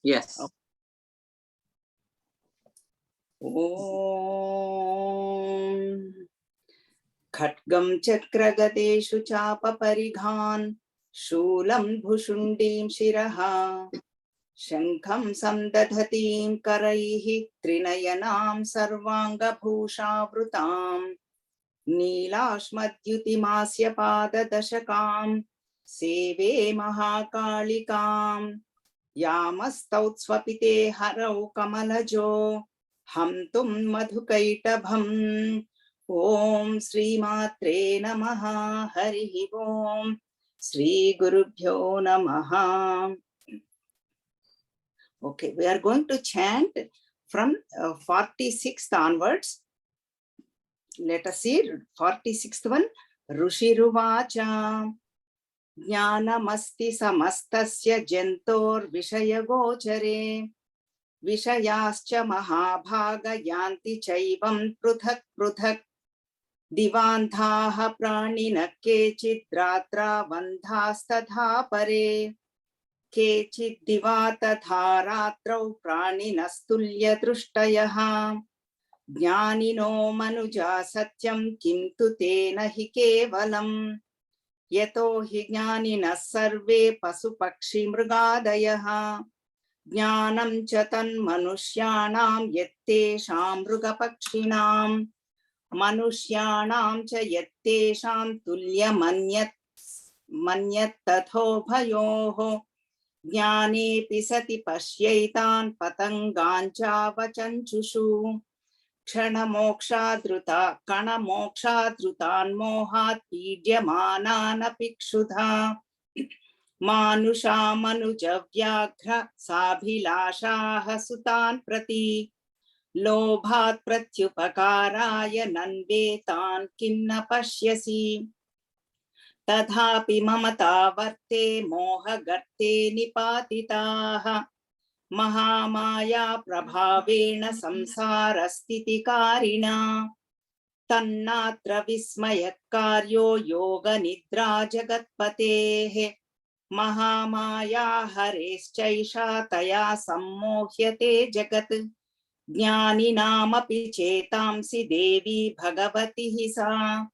Yes. Om Khatgam Chakragadesu Chapa Parighan Shulam Bhushundim Shiraha Shankham Samdadhatim Karaihi Trinayanam Sarvanga Bhusha Vrutam Neelashmadhyutimasya Pada Dashakam Seve Mahakalikam Yamastautsvapite Harau Kamalajo Hamtum Madhukaitabham Om Sri Matre Namaha Harihi Om Sri Gurubhyo Namaha. Okay, we are going to chant from 46th onwards. Let us see 46th one. Rushiruvacha Jnanamasti samastasya jantor vishayagocare Vishayascha mahabhaga yanti chaivam pruthak pruthak Divanthaha pranina kechid ratra vandhastadha pare Kechid divatatha ratrau praninastulya drushtayah Jnanino manuja satyam kintu tena hi kevalam Yato hi jnaninas sarve pasupakshi mrigadayah Jnanam chatan manushyanam yattesham mrigapakshinam Manushyanam cha yattesham tulya manyat tatho bhayoho Jnane pisati pashyaitan patangancha vachanchushu Kshana moksha dhrutan mohat pidyamanana pikshudha Manusha manuja vyaghra sabhilashaha sutan prati Lobhat pratyupakaraya nanvetan kinna pashyasi Tadhapi mamata varte moha garte nipatitaha Mahamaya prabhavena samsarastitikarina Tannatra vismayakaryo yoga nidra jagatpatehe Mahamaya hareschaisha taya sammohyate jagat Jnaninamapi chetamsi devi bhagavati hi sa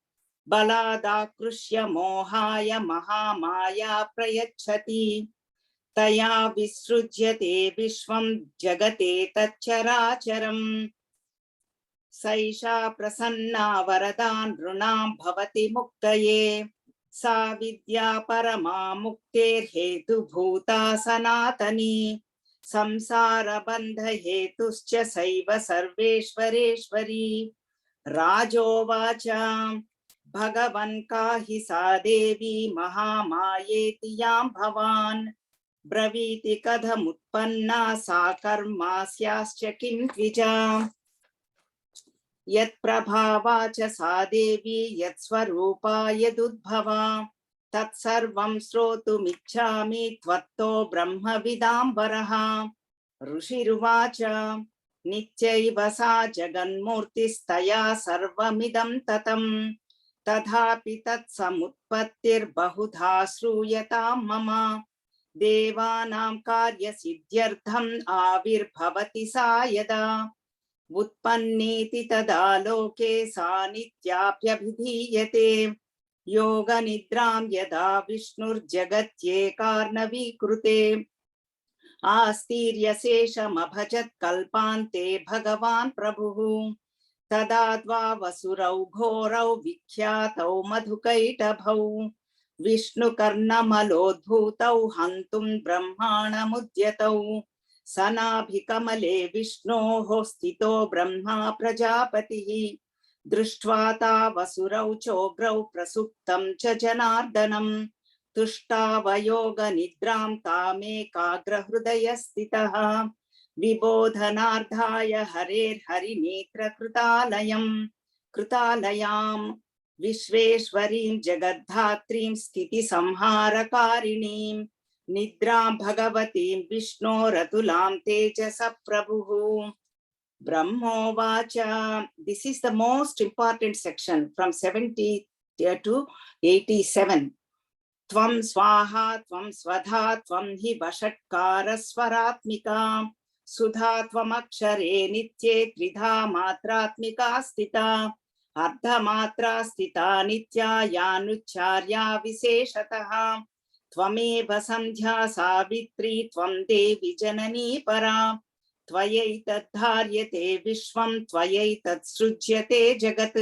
Baladakrushya mohaya mahamaya prayachati Taya visrujyate vishvam jagate tacharacharam Saisha prasanna varadan runam bhavati muktaye Sa vidya parama mukter hetu bhuta sanatani Samsara bandha hetuscha saiva sarveshvareshvari Rajovacha Bhagavan kahi sa devi mahamayeti yam bhavan Braviti kadham utpanna sa karmasyascha kim tvija Yat prabhavacha sa devi yat swarupa yadudbhava Tat sarvam srotum ichchami tvatto brahma vidambaraha Rushiruvacha Nityaiva sa jaganmurtistaya sarvamidam tatam Tadhapi tat samutpattir bahudha sruyatam mama Devanam karya siddhyartham avirbhavati sa yada Utpanneti tada loke sa nityapyabhidhiyate Yoga nidram yada vishnur jagatye karnavi krute Astirya sesham abhajat kalpante bhagavan prabhu Tadadva vasurau ghorau vikhyatau madhukaitabhau Vishnu karna malodbhutau hantum brahmana mudyatau Sanabhikamale Vishnoho stito brahma prajapatihi Drishtva ta vasurau chograu prasuptam cha janardanam Tushtava yoga nidram tame kagra hrudaya stitaha Vibodhanardhaya harer harinetra krutalayam Vishveshwarim jagadhatrim stiti samharakaarinim Nidram bhagavatim Vishno ratulam tejasa prabhu Brahmovacha. This is the most important section from 70 to 87. त्वं स्वाहा त्वं स्वधा त्वं हि वषट्कारस्वरात्मिका सुधा त्वमक्षरे नित्ये त्रिधा मात्रात्मिका स्थिता अर्धमात्रा स्थिता नित्या यानुच्चार्या विशेषतः त्वमेव सन्ध्या सावित्री त्वं देवी जननी परा त्वयैतद्धार्यते विश्वं त्वयैतत्सृज्यते जगत्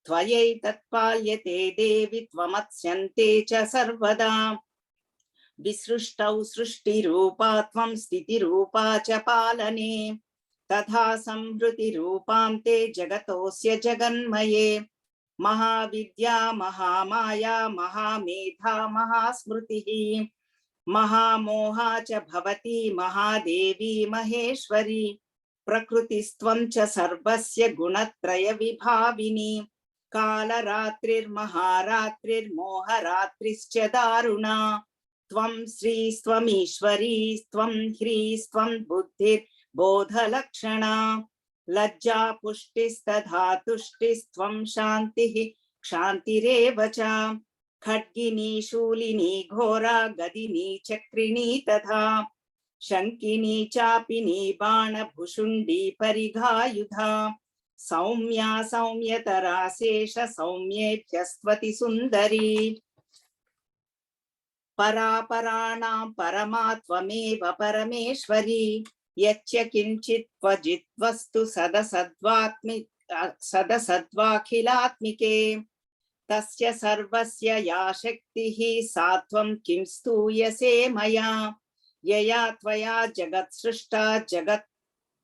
त्वयैतत्पाल्यते देवि त्वमत्स्यन्ते च सर्वदा विसृष्टौ सृष्टिरूपा त्वं स्थितिरूपा च पालने तथा संहृतिरूपां ते जगतोऽस्य जगन्मये महाविद्या महामाया महामेधा महास्मृतिः महामोहा च भवति महादेवी महेश्वरी प्रकृतिस्त्वं च सर्वस्य गुणत्रय विभाविनी कालरात्रिर्महारात्रिर्मोहरात्रिश्च दारुणा त्वं श्रीस्त्वमीश्वरी त्वं ह्रीस्त्वं बुद्धिर्बोधलक्षणा लज्जा पुष्टिस्तथा तुष्टिस्त्वं शान्तिः क्षान्तिरेव च खड्गिनी शूलिनी घोरा गदिनी चक्रिणी तथा शङ्किनी चापिनी बाणभुषुण्डी परिघायुधा सौम्या सौम्यतरा शेष सौम्येभ्यस्त्वति सुन्दरी परापराणां परमा त्वमेव परमेश्वरी यच्च किञ्चित् क्वचित् वस्तु सदसद्वाखिलात्मिके तस्य सर्वस्य या शक्तिः सा त्वं किं स्तूयसे मया यया त्वया जगत् सृष्टा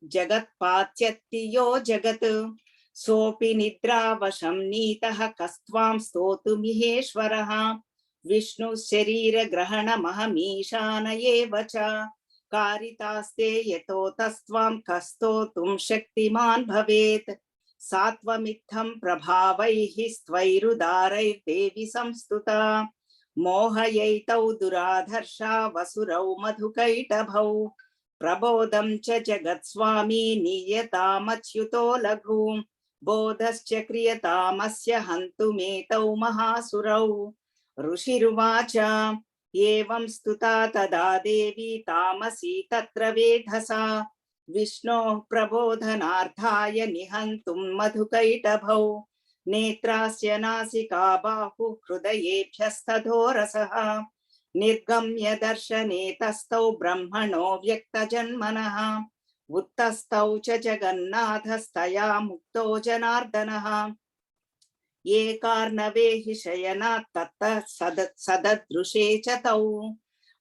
जगत्पात्यत्ति यो जगत् सोऽपि निद्रावशं नीतः कस्त्वां स्तोतुमिहेश्वरः विष्णु शरीरग्रहणमहमीशान एव च कारितास्ते यतो तस्त्वां कस्तोतुं शक्तिमान् भवेत् सात्वमित्थं प्रभावैः स्त्वैरुदारैर्देवि संस्तुता मोहयैतौ दुराधर्षा वसुरौ मधुकैटभौ प्रबोधं च जगत्स्वामी नीयतामच्युतो लघु बोधश्च क्रियतामस्य हन्तुमेतौ महासुरौ ऋषिरुवाच एवं स्तुता तदा देवी तामसी तत्र वेधसा विष्णोः प्रबोधनार्थाय निहन्तुं मधुकैटभौ नेत्रास्य नासिका बाहु हृदयेभ्यस्तधोरसः निर्गम्य दर्शने तस्थौ ब्रह्मणो व्यक्तजन्मनः उत्तस्थौ च जगन्नाथस्तया मुक्तो जनार्दनः एकार्णवे हि शयनात् ततः सददृशे च तौ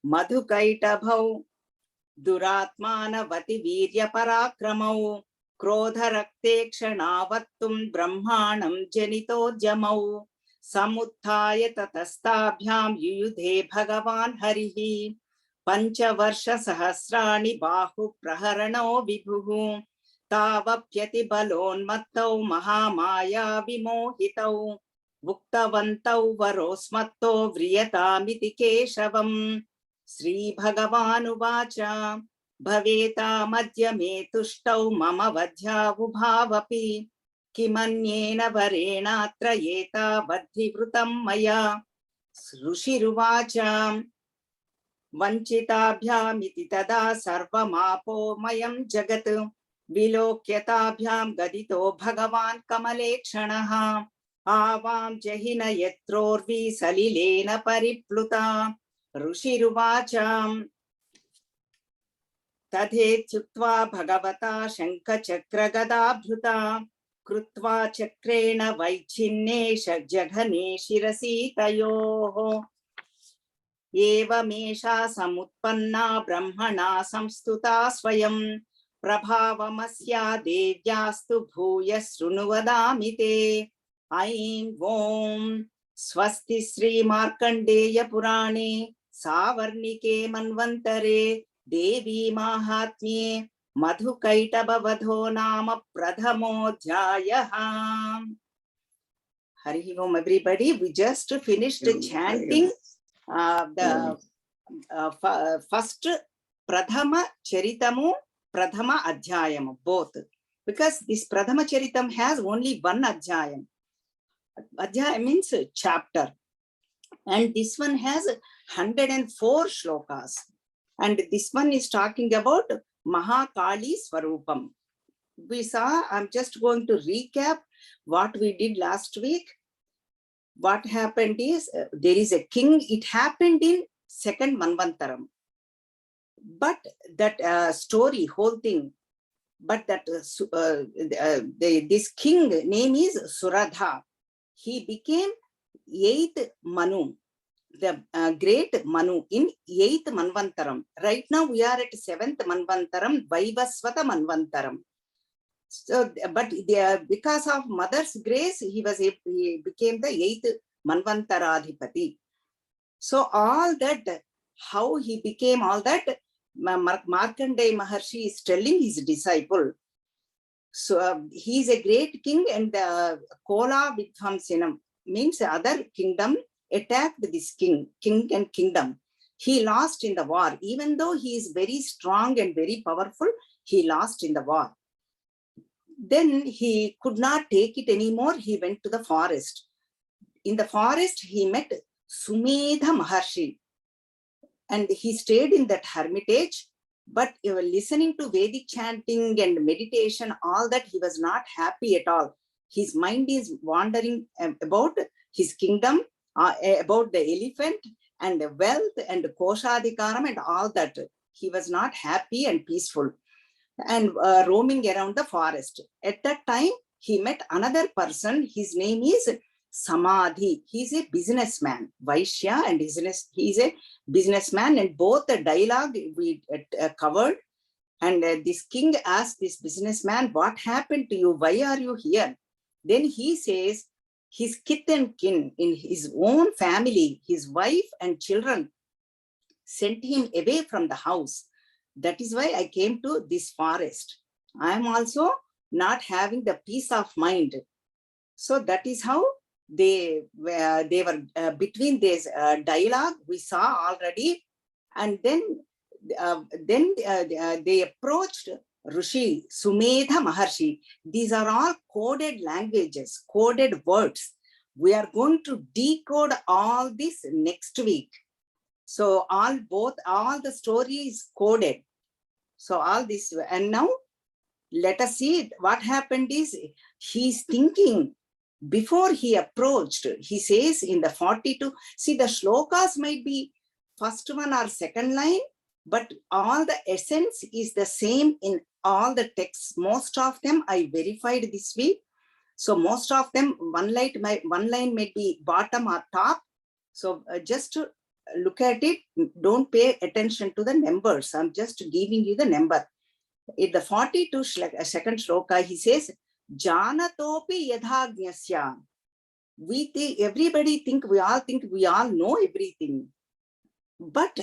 मधुकैटभौ दुरात्मानवति वीर्यपराक्रमौ क्रोधरक्ते क्षणावत्तुं ब्रह्माणं जनितोद्यमौ समुत्थाय ततस्ताभ्यां युयुधे भगवान् हरिः पञ्चवर्षसहस्राणि बाहुप्रहरणो विभुः तावप्यतिबलोन्मत्तौ महामाया विमोहितौ उक्तवन्तौ वरोस्मत्तो व्रियतामिति केशवम् श्रीभगवानुवाच भवेतामद्य मे तुष्टौ मम वध्यावुभावपि किमन्येन वरेणात्र एतावद्धिवृतं मया ऋषिरुवाच वञ्चिताभ्यामिति तदा सर्वमापोमयं जगत् विलोक्यताभ्यां गदितो भगवान् कमलेक्षणः आवां जहिन यत्रोर्वी सलिलेन परिप्लुता ऋषिरुवाच तथेत्युक्त्वा भगवता शङ्खचक्रगदाभृता कृत्वा चक्रेण वैच्छिन्ने जघने शिरसि तयोः एवमेषा समुत्पन्ना ब्रह्मणा संस्तुता स्वयं प्रभावमस्या देव्यास्तु भूय शृणु वदामि ते ऐं ॐ स्वस्ति श्रीमार्कण्डेय पुराणे सावर्णिके मन्वन्तरे देवी माहात्म्ये मधुकैटभवधो नाम प्रथमोऽध्यायः. Hari Om everybody, we just finished chanting the first Prathama Charitamu, Prathama Adhyayam, both, because this Prathama Charitam has only one Adhyayam. Adhyayam means chapter. And this one has 104 shlokas. And this one is talking about Mahakali Swarupam. We saw, I'm just going to recap what we did last week. What happened is, there is a king. It happened in second Manvantaram. But that story, whole thing, but that this king name is Suradha. He became 8th Manu, the great Manu in 8th Manvantaram. Right now we are at 7th Manvantaram, Vaivasvata Manvantaram. So, but because of mother's grace, he became the 8th Manvantaradhipati. So all that, how he became all that, Markandeya Maharshi is telling his disciple. So he is a great king, and Kola Vidhamsinam means other kingdom attacked this king and kingdom. He lost in the war. Even though he is very strong and very powerful, he lost in the war. Then he could not take it anymore. He went to the forest. In the forest, he met Sumedha Maharshi. And he stayed in that hermitage, but listening to Vedic chanting and meditation, all that, he was not happy at all. His mind is wandering about his kingdom, about the elephant and the wealth and Koshadikaram and all that. He was not happy and peaceful and roaming around the forest. At that time, he met another person. His name is Samadhi. He's a businessman, Vaishya, and he's a businessman, and both the dialogue we covered. And this king asked this businessman, what happened to you? Why are you here? Then he says, his kith and kin in his own family, his wife and children sent him away from the house. That is why I came to this forest. I am also not having the peace of mind. So that is how they were between this dialogue we saw already. And then they approached Rishi Sumedha Maharshi. These are all coded languages, coded words. We are going to decode all this next week. So all the story is coded. So all this, and now let us see what happened is, he's thinking before he approached. He says in the 42, see, the shlokas might be first one or second line, but all the essence is the same in all the texts. Most of them I verified this week. So most of them, one line may be bottom or top. So just to look at it, don't pay attention to the numbers. I'm just giving you the number. In the 42 second shloka, he says, Janatopi yadhagnyasya. Everybody think we all know everything. But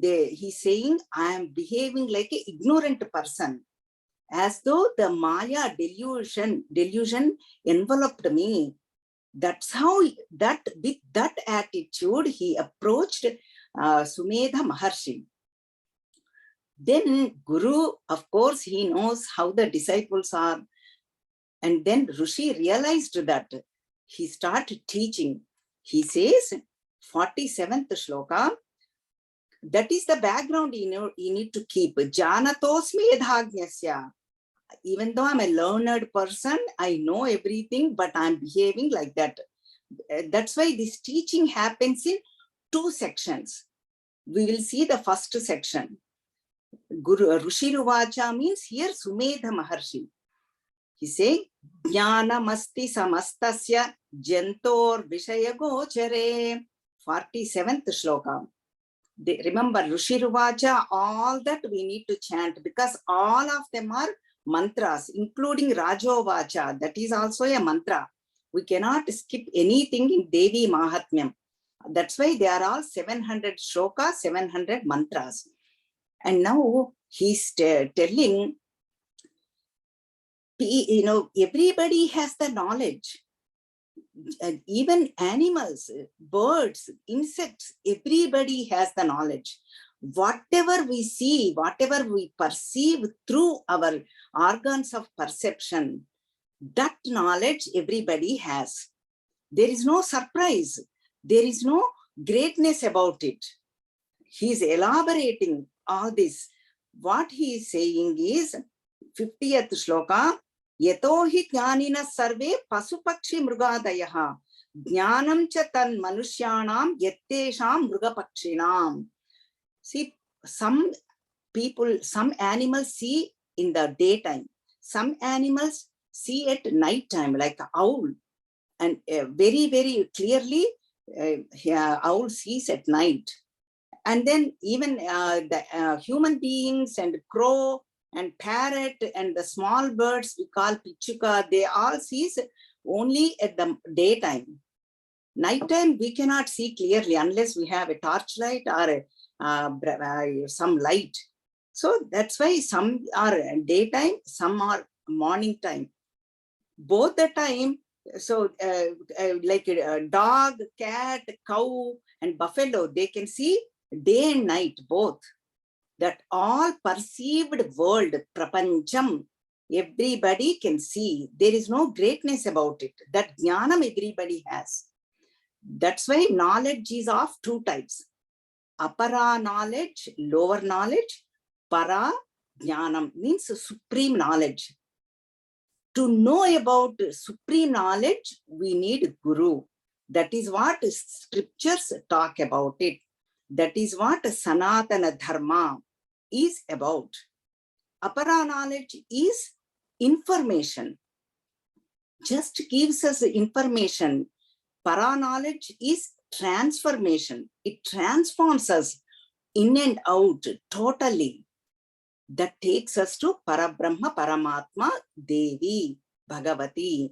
he's saying, I am behaving like an ignorant person, as though the Maya delusion enveloped me. That's how with that attitude, he approached Sumedha Maharshi. Then Guru, of course, he knows how the disciples are. And then Rishi realized that. He started teaching. He says, 47th shloka, that is the background you need to keep. Janatosmi yadhagnyasya. Even though I'm a learned person, I know everything, but I'm behaving like that. That's why this teaching happens in 2 sections. We will see the first section. Guru Rushiruvacha means here Sumedha Maharshi. He say, Jnanamasti samastasya jantor vishaya gochare. 47th shloka. Remember, Rushiruvacha, all that we need to chant, because all of them are mantras, including Rajovacha. That is also a mantra. We cannot skip anything in Devi Mahatmyam. That's why they are all 700 shlokas, 700 mantras. And now he's telling, everybody has the knowledge. Even animals, birds, insects, everybody has the knowledge. Whatever we see, whatever we perceive through our organs of perception, that knowledge everybody has. There is no surprise. There is no greatness about it. He is elaborating all this. What he is saying is, 50th shloka, Yatohi jnanina sarve pasupakshi mrugadayah jnanam cha tan manushyanam yattesham mrugapakshinam. See, some people, some animals see in the daytime, some animals see at night time, like owl, and very, very clearly owl sees at night. And then even the human beings and crow and parrot and the small birds we call pichuka, they all sees only at the daytime. Nighttime we cannot see clearly unless we have a torchlight or some light. So that's why some are daytime, some are morning time. Both the time, so like a dog, cat, cow, and buffalo, they can see day and night both. That all perceived world, prapancham, everybody can see. There is no greatness about it. That jnanam everybody has. That's why knowledge is of two types. Apara knowledge, lower knowledge. Para jnanam means supreme knowledge. To know about supreme knowledge, we need guru. That is what scriptures talk about it. That is what Sanatana Dharma is about. Apara knowledge is information. Just gives us information. Para knowledge is transformation. It transforms us in and out totally. That takes us to Parabrahma, Paramatma, Devi, Bhagavati.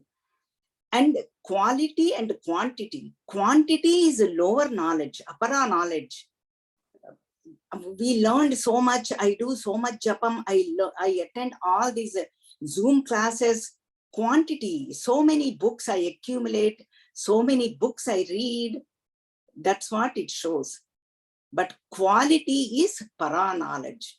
And quality and quantity. Quantity is lower knowledge, apara knowledge. We learned so much. I do so much japam. I attend all these Zoom classes. Quantity, so many books I accumulate, so many books I read. That's what it shows. But quality is para knowledge.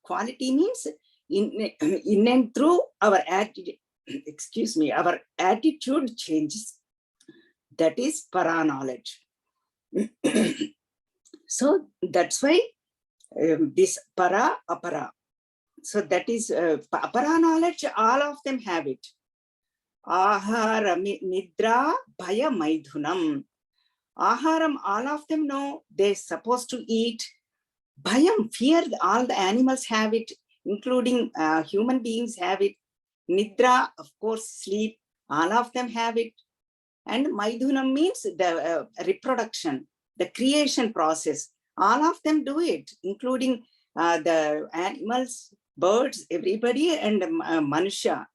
Quality means in and through our attitude, excuse me, our attitude changes. That is para knowledge. So that's why this para, apara. So that is apara knowledge, all of them have it. Ahara, nidra, bhaya, maidhunam. Aharam, all of them know they're supposed to eat. Bhayam, fear, all the animals have it, including human beings have it. Nidra, of course, sleep, all of them have it. And Maidhunam means the reproduction, the creation process. All of them do it, including the animals, birds, everybody, and Manusha.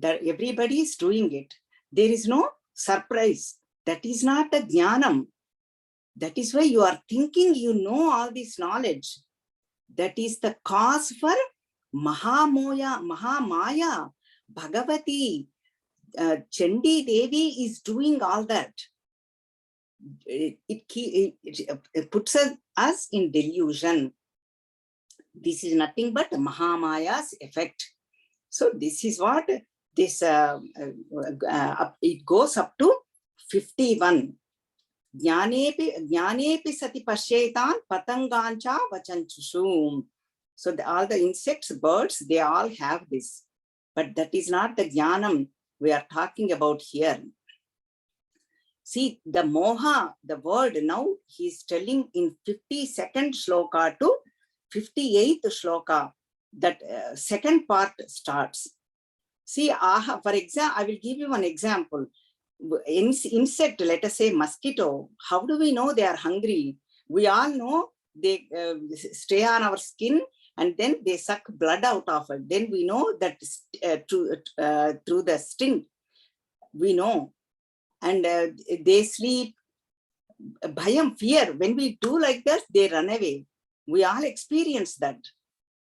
Everybody is doing it. There is no surprise. That is not the jnanam. That is why you are thinking you know all this knowledge. That is the cause for Mahamaya, Bhagavati. Chandi Devi is doing all that. It puts us in delusion. This is nothing but Mahamaya's effect. So this is what this, it goes up to 51. Jnanepi sati pashetan patangancha vachanchushum. So all the insects, birds, they all have this. But that is not the jnanam we are talking about here. See, the moha, the word now, he is telling in 52nd shloka to 58th shloka, that second part starts. See, for example, I will give you one example. Insect, let us say mosquito, how do we know they are hungry? We all know they stay on our skin and then they suck blood out of it. Then we know that through the sting, we know. And they sleep, bhayam, fear. When we do like that, they run away. We all experience that.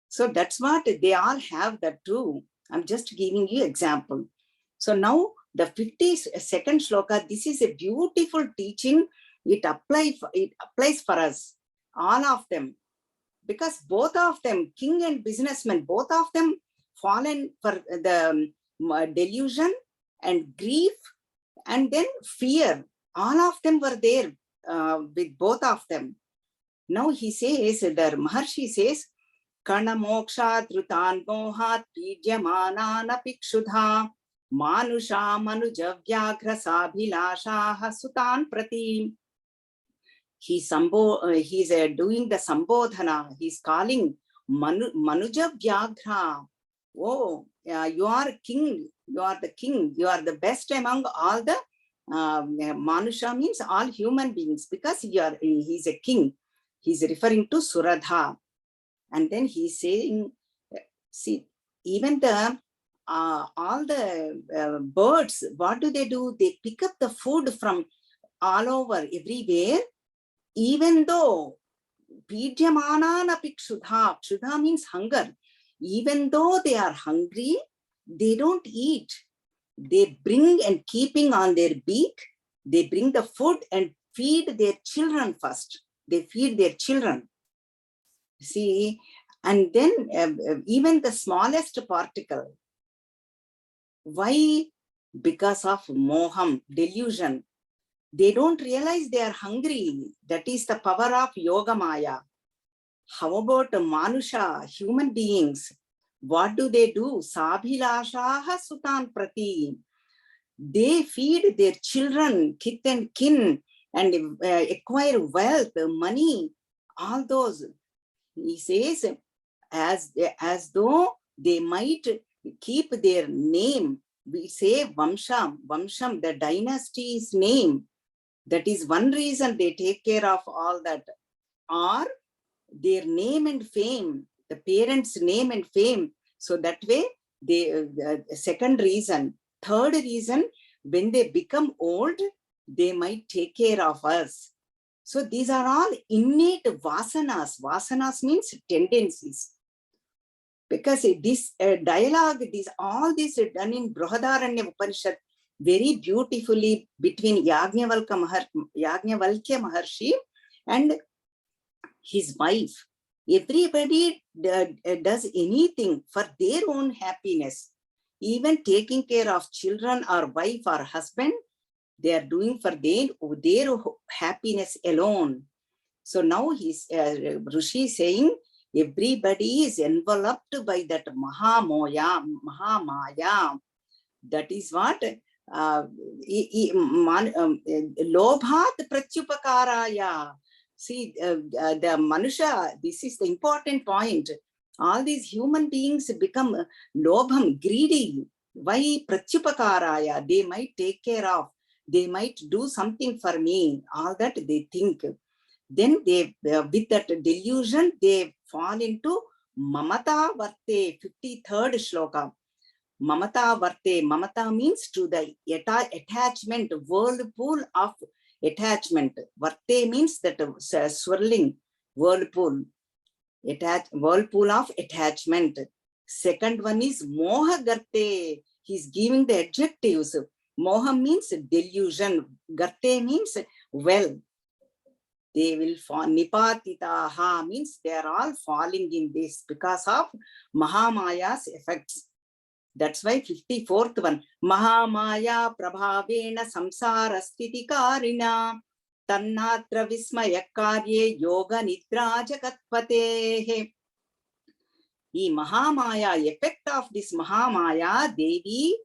So that's what they all have that too. I'm just giving you example. So now the 52nd shloka, this is a beautiful teaching. It applies for us, all of them, because both of them, king and businessman, both of them fallen for the delusion and grief and then fear. All of them were there with both of them. Now he says, the Maharshi says, Kana moksha drutan mohat pidyamanana pikshudha manusha manuja vyaghra sabhilashaha sutan prati. He's doing the sambodhana. He's calling Manuja Vyaghra. Oh, you are king. You are the king. You are the best among all the Manusha means all human beings, because he's a king. He's referring to Suradha. And then he's saying, see, even the all the birds, what do? They pick up the food from all over, everywhere. Even though Pidyamanana Pikshudha, Ksudha means hunger. Even though they are hungry, they don't eat. They bring and keeping on their beak, they bring the food and feed their children first. They feed their children. See, and then even the smallest particle. Why? Because of moham, delusion. They don't realize they are hungry. That is the power of Yoga Maya. How about Manusha, human beings? What do? Sabhilashaha sutan prati. They feed their children, kith and kin, and acquire wealth, money, all those. He says, as though they might keep their name. We say Vamsham, the dynasty's name. That is one reason they take care of all that. Or their name and fame, the parents' name and fame. So that way, second reason. Third reason, when they become old, they might take care of us. So these are all innate vasanas. Vasanas means tendencies. Because this dialogue, all this is done in Brihadaranya Upanishad very beautifully between Yajnavalkya Maharshi and his wife. Everybody does anything for their own happiness. Even taking care of children or wife or husband, they are doing for their happiness alone. So now Rishi is saying, everybody is enveloped by that Mahamaya. That is what Lobhat Pratyupakaraya. See, the Manusha, this is the important point. All these human beings become lobham, greedy. Why? Pratyupakaraya. They might take care of, they might do something for me. All that they think. Then they, with that delusion, they fall into Mamata Varte, 53rd shloka. Mamata Varte. Mamata means to the attachment, whirlpool of attachment. Varte means that swirling whirlpool. Whirlpool of attachment. Second one is Moha Garte. He's giving the adjectives. Moha means delusion. Garte means well. They will fall. Nipatitaha means they are all falling in this because of Mahamaya's effects. That's why 54th one. Mahamaya prabhavena samsara stitikarina tannatra vismayakarye yoga nidra jagatpatehe. The Mahamaya, effect of this Mahamaya, Devi,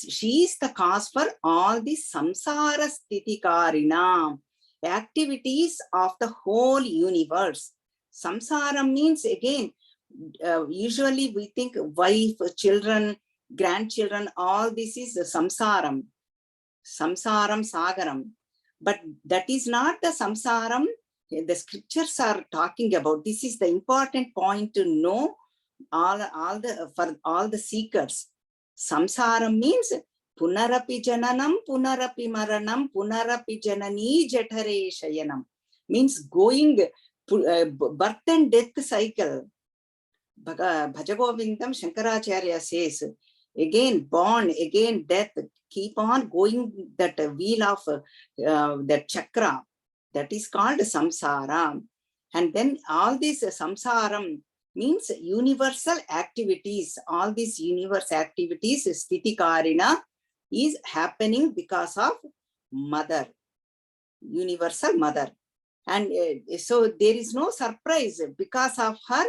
she is the cause for all the samsara stitikarina, activities of the whole universe. Samsara means, again, usually we think wife, children, grandchildren, all this is the samsaram. Samsaram sagaram. But that is not the samsaram the scriptures are talking about. This is the important point to know for all the seekers. Samsaram means punarapi jananam, punarapi maranam, punarapi janani jatare shayanam. Means going birth and death cycle. Bhajagovindam Shankaracharya says, again born, again death, keep on going that wheel of that chakra. That is called samsara. And then all this samsaram means universal activities. All these universe activities, stitikarina, is happening because of mother. universal mother. And so there is no surprise because of her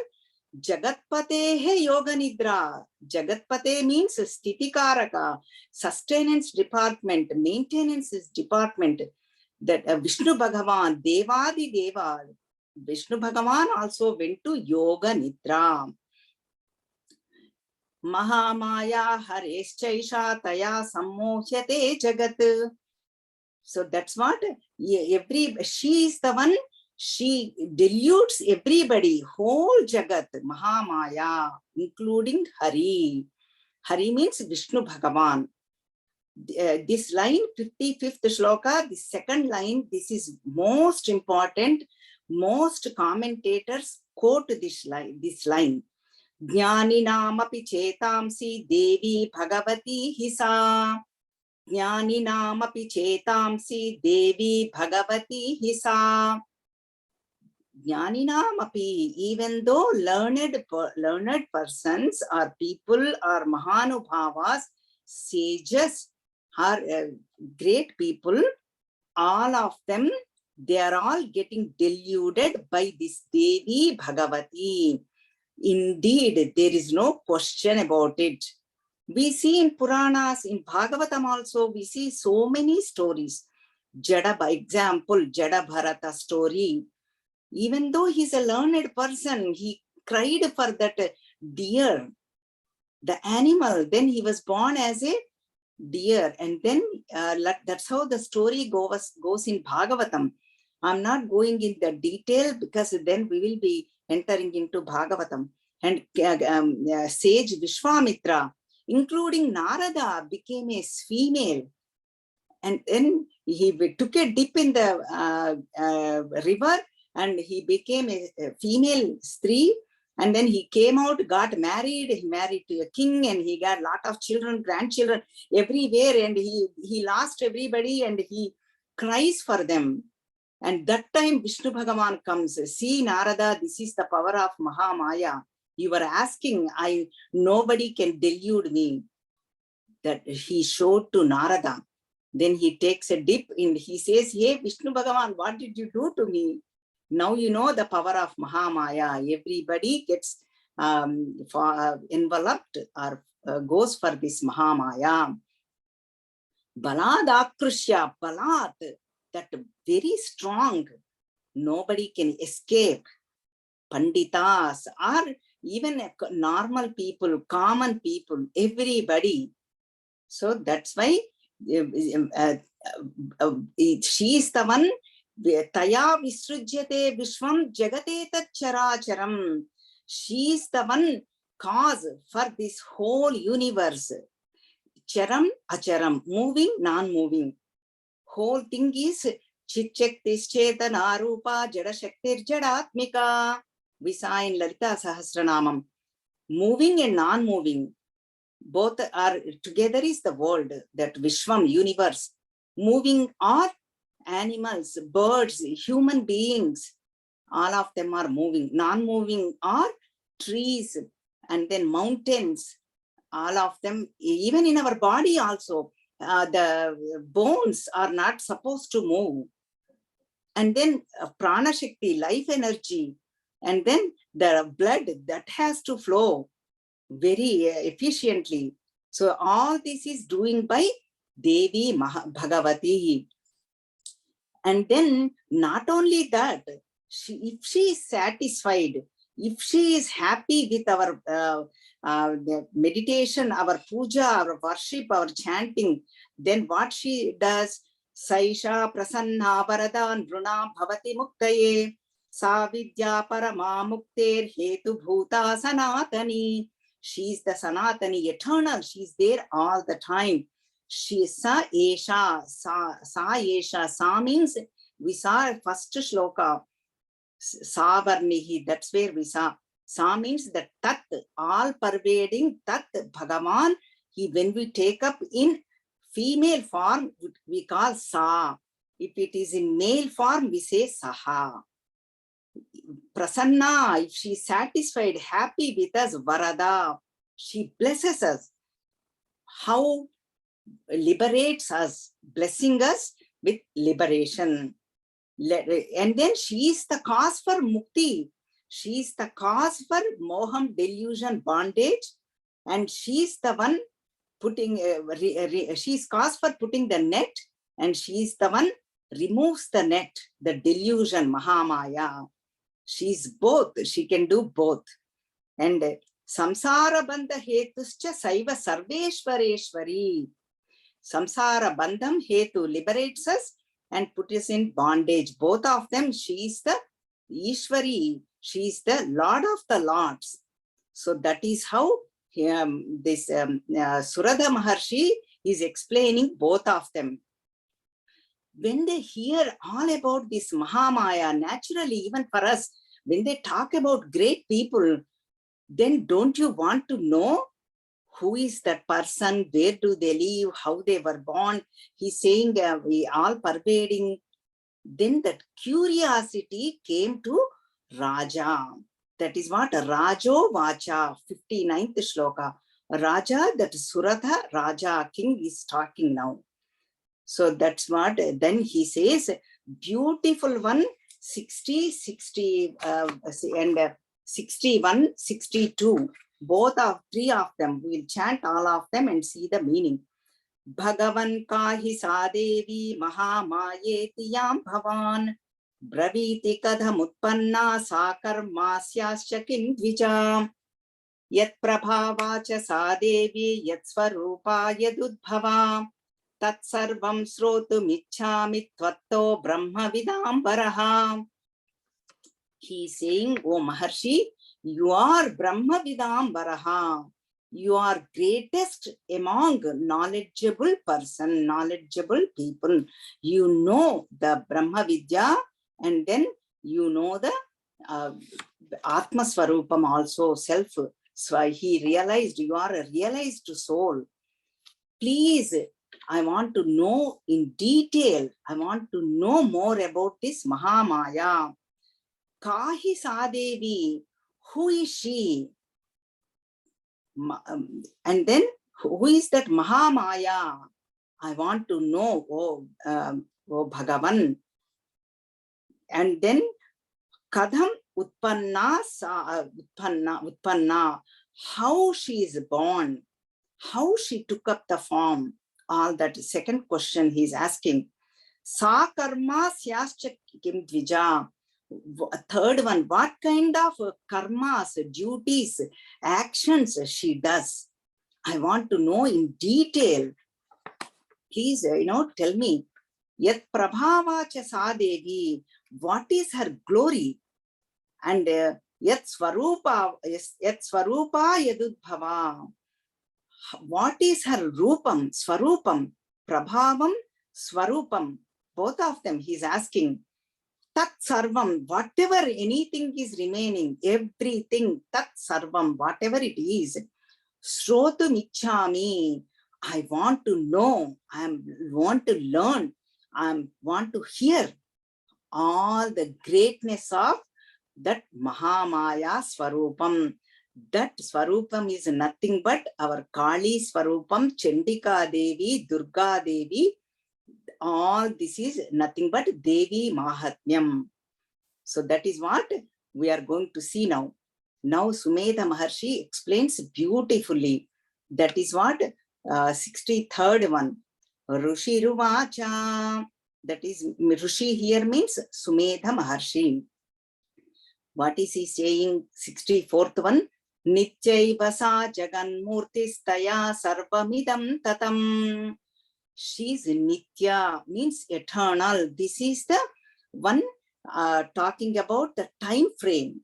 Jagatpatehe Yoga Nidra. Jagatpate means Stitikaraka, sustenance department, maintenance department. That Vishnu Bhagavan, Devadi Deva, Vishnu Bhagavan also went to Yoga Nidra. Mahamaya Hareschaisha Taya Sammohyate Jagat. So that's what she is the one, she dilutes everybody, whole Jagat, Mahamaya, including Hari. Hari means Vishnu Bhagavan. This line, 55th shloka, the second line, this is most important. Most commentators quote this line. Jnaninaamapi chetamsi Devi Bhagavati Hisa. Jnaninaamapi chetamsi Devi Bhagavati Hisa. Jnaninaamapi, even though learned persons or people or Mahanubhavas, sages, are great people, all of them, they are all getting deluded by this Devi Bhagavati. Indeed, there is no question about it. We see in Puranas, in Bhagavatam also, we see so many stories. Example, Jada Bharata story. Even though he's a learned person, he cried for that deer, the animal. Then he was born as a deer. And then that's how the story goes in Bhagavatam. I'm not going in the detail because then we will be entering into Bhagavatam. And sage Vishwamitra, including Narada, became a female. And then he took a dip in the river and he became a female Stree. And then he came out, got married, he married to a king and he got a lot of children, grandchildren everywhere. And he lost everybody and he cries for them. And that time Vishnu Bhagavan comes, see Narada, this is the power of Mahamaya. You were asking, nobody can delude me. That he showed to Narada. Then he takes a dip and he says, hey, Vishnu Bhagavan, what did you do to me? Now you know the power of Mahamaya. Everybody gets enveloped or goes for this Mahamaya. Balad Akrushya, Balat, that very strong, nobody can escape. Panditas or even normal people, common people, everybody. So that's why she is the one. Taya Visrujyate Vishwam Jagate Tat Characharam. She is the one cause for this whole universe. Charam, acharam, moving, non-moving. Whole thing is Chitchaktischetana Rupa Jadashaktir Jadatmika. We saw in Lalita Sahasranamam. Moving and non-moving, both are together is the world, that Vishwam, universe. Moving are animals, birds, human beings, all of them are moving. Non-moving are trees and then mountains, all of them, even in our body also, the bones are not supposed to move. And then prana shakti, life energy, and then the blood that has to flow very efficiently. So all this is doing by Devi Bhagavati. And then not only that, if she is satisfied, if she is happy with our meditation, our puja, our worship, our chanting, then what she does, Saisha Prasanna Varadan Bruna Bhavati Muktaye Sa Vidya Parama Mukter Hetu Bhuta Sanatani. She is the Sanatani, eternal. She is there all the time. She is Sa Esha, Sa Esha. Sa means, we saw first shloka, Sa Varnihi, that's where we saw. Sa means the Tat, all pervading Tat, Bhagavan. When we take up in female form, we call Sa. If it is in male form, we say Saha. Prasanna, if she is satisfied, happy with us, Varada, she blesses us. How liberates us, blessing us with liberation. And then she is the cause for mukti. She is the cause for moham, delusion, bondage, and she is the one putting, she is cause for putting the net, and she is the one removes the net, the delusion, Mahamaya. She is both, she can do both. And samsara bandha hetuscha saiva sarveshwareshwari. Samsara bandham hetu liberates us and puts us in bondage. Both of them, she is the Ishwari, she is the Lord of the Lords. So that is how this Suradha Maharshi is explaining both of them. When they hear all about this Mahamaya, naturally, even for us, when they talk about great people, then don't you want to know who is that person, where do they live, how they were born? He's saying we all pervading. Then that curiosity came to Raja. That is what Rajo Vacha, 59th shloka. Raja, that Suratha Raja, king is talking now. So that's what, then he says, beautiful one, 60, 60, and 61, 62. Both of three of them. We will chant all of them and see the meaning. Bhagavan kahi sadevi mahamayeti yam bhavan braviti kadham utpanna sakarmasyascha kin dvija yat prabhavacha sadevi yat swarupa yadudbhava tat sarvam srotumichhami tvatto brahma vidambaraha. He is saying, O Maharshi, you are Brahma Vidambaraha. You are greatest among knowledgeable person, knowledgeable people. You know the Brahma Vidya, and then you know the Atma Swarupam also, self. So he realized you are a realized soul. Please, I want to know in detail. I want to know more about this Mahamaya. Kahi Sadevi, who is she? And then, who is that Mahamaya? I want to know, oh Bhagavan. And then, Kadham Utpanna, Utpanna, how she is born, how she took up the form, all that second question he is asking. Sa karma syascha kim dvija. Third one, what kind of karmas, duties, actions she does? I want to know in detail. Please, tell me. Yat prabhavacha sadevi, what is her glory? And yat swarupa yadudbhava. What is her rupam, swarupam, prabhavam, swarupam? Both of them he is asking. Tat sarvam, whatever anything is remaining, everything, tat sarvam, whatever it is, srotum ichhami, I want to know, I want to learn, I want to hear all the greatness of that Mahamaya Swarupam. That Swarupam is nothing but our Kali Swarupam, Chandika Devi, Durga Devi. All this is nothing but Devi Mahatmyam. So that is what we are going to see now. Now Sumedha Maharshi explains beautifully. That is what 63rd one. Rushi Ruvacha. That is, Rushi here means Sumedha Maharshi. What is he saying? 64th one. Nityaiva sa jaganmurtistaya sarvamidam tatam. She is Nitya, means eternal. This is the one talking about the time frame.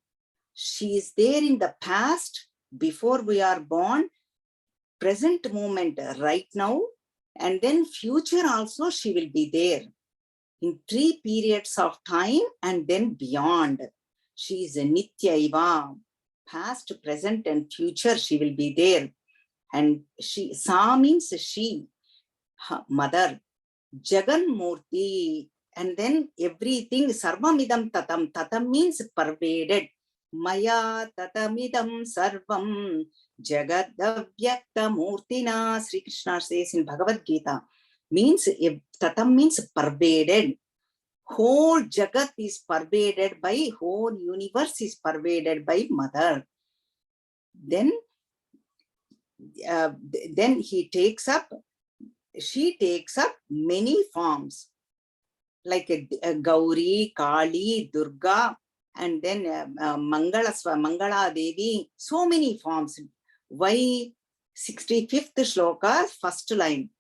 She is there in the past, before we are born, present moment right now, and then future also she will be there. In 3 periods of time and then beyond. She is a Nityaiva. Past, present and future she will be there. And she, Sa means she. Mother, Jaganmurti, and then everything, Sarvamidam Tatam. Tatam means pervaded. Maya Tatamidam Sarvam Jagadavyakta Murtina. Sri Krishna says in Bhagavad Gita. Means, Tatam means pervaded. Whole Jagat is pervaded by, whole universe is pervaded by mother. Then she takes up many forms, like a Gauri, Kali, Durga, and then Mangala Devi, so many forms. Why 65th shloka, first line?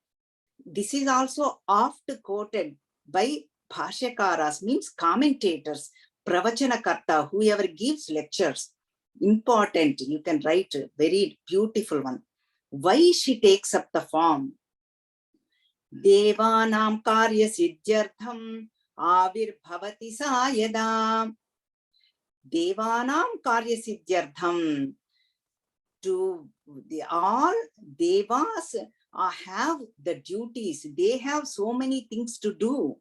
This is also oft quoted by Bhashyakaras, means commentators, Pravachanakarta, whoever gives lectures. Important, you can write a very beautiful one. Why she takes up the form? Devanam karya siddhyartham avirbhavati sa yada. Devanam karya siddhyartham. To all devas have the duties. They have so many things to do.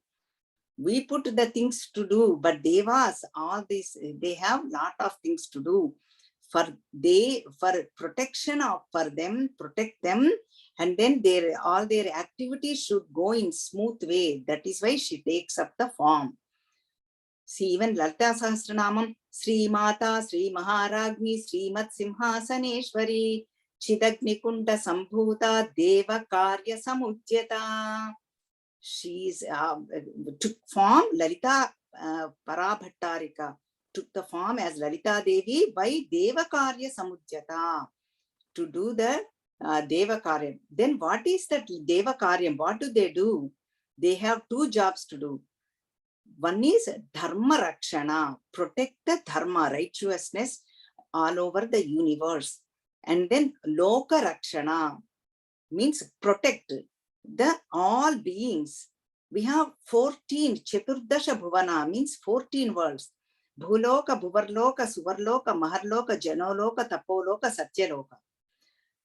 We put the things to do, but devas, all this, they have lot of things to do. For protection of, for them, protect them, and then all their activities should go in smooth way. That is why she takes up the form. See, even Lalita Sahasranamam, Sri Mata, Sri Maharagni, Srimat Simhasaneshwari, Chidagni Kunda Sambhuta, Deva Karya Samujyata. She took form, Lalita Parabhattarika took the form as Lalita Devi by Deva Karya Samujyata, to do the Deva Karyam. Then what is that Deva Karyam? What do? They have two jobs to do. One is Dharma Rakshana, protect the Dharma, righteousness all over the universe. And then Loka Rakshana means protect the all beings. We have 14, Chaturdasha Bhuvana means 14 worlds. Bhuloka, Bhuvarloka, Suvarloka, Maharloka, Janoloka, Tapoloka, Satyaloka.